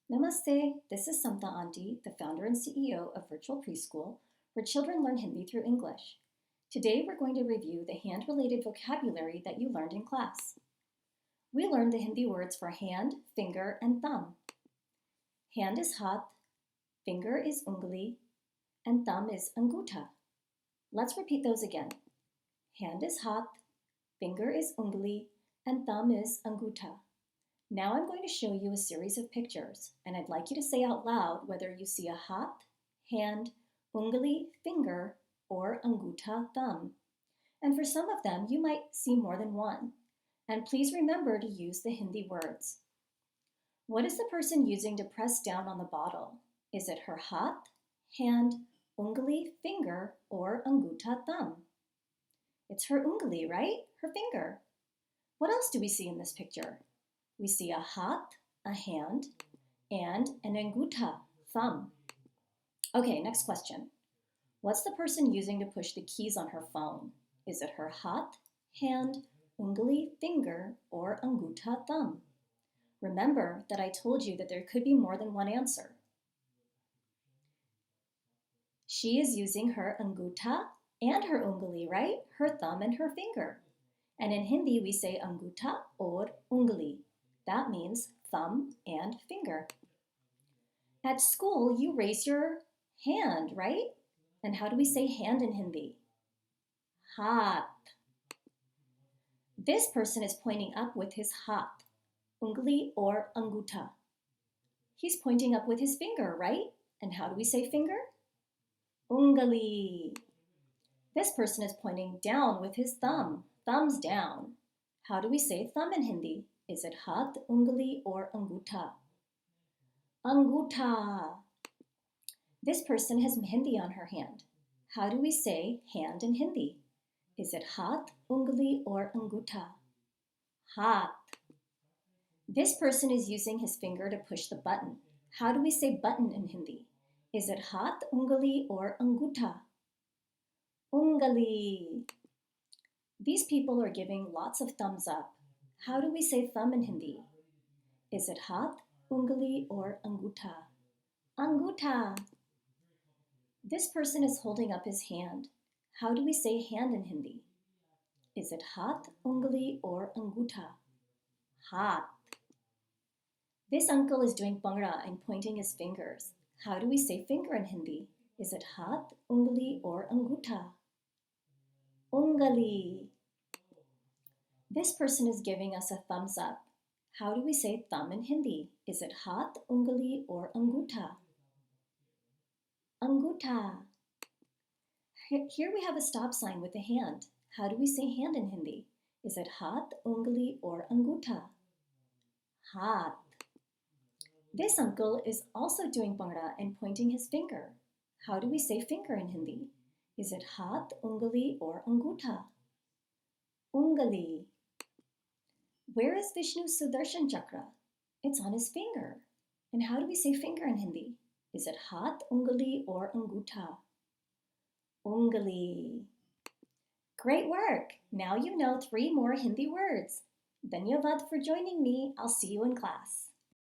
Namaste, this is Samta Aunty, the founder and CEO of Virtual Preschool, where children learn Hindi through English. Today we're going to review the hand-related vocabulary that you learned in class. We learned the Hindi words for hand, finger, and thumb. Hand is hath, finger is ungli, and thumb is angutha. Let's repeat those again. Hand is hath, finger is ungli, and thumb is angutha. Now I'm going to show you a series of pictures, and I'd like you to say out loud whether you see a hath, hand, ungli, finger, or angutha, thumb. And for some of them, you might see more than one. And please remember to use the Hindi words. What is the person using to press down on the bottle? Is it her hath, hand, ungli, finger, or angutha, thumb? It's her ungli, right? Her finger. What else do we see in this picture? We see a hath, a hand, and an angutha, thumb. Okay, next question. What's the person using to push the keys on her phone? Is it her hath, hand, ungli, finger, or angutha, thumb? Remember that I told you that there could be more than one answer. She is using her angutha and her ungli, right? Her thumb and her finger. And in Hindi, we say angutha or ungli. That means thumb and finger. At school, you raise your hand, right? And how do we say hand in Hindi? Hath. This person is pointing up with his hath, ungli or angutha. He's pointing up with his finger, right? And how do we say finger? Ungli. This person is pointing down with his thumb, thumbs down. How do we say thumb in Hindi? Is it hath, ungli, or angutha? Angutha. This person has Hindi on her hand. How do we say hand in Hindi? Is it hath, ungli, or angutha? Hath. This person is using his finger to push the button. How do we say button in Hindi? Is it hath, ungli, or angutha? Ungli. These people are giving lots of thumbs up. How do we say thumb in Hindi? Is it hath, ungli, or angutha? Angutha. This person is holding up his hand. How do we say hand in Hindi? Is it hath, ungli, or angutha? Hath. This uncle is doing bhangra and pointing his fingers. How do we say finger in Hindi? Is it hath, ungli, or angutha? Ungali. This person is giving us a thumbs up. How do we say thumb in Hindi? Is it hath, ungli, or angutha? Angutha. Here we have a stop sign with a hand. How do we say hand in Hindi? Is it hath, ungli, or angutha? Hath. This uncle is also doing bhangra and pointing his finger. How do we say finger in Hindi? Is it hath, ungli, or angutha? Ungali. Where is Vishnu's Sudarshan Chakra? It's on his finger. And how do we say finger in Hindi? Is it hath, ungli, or angutha? Ungali. Great work! Now you know 3 more Hindi words. Dhanyavad for joining me. I'll see you in class.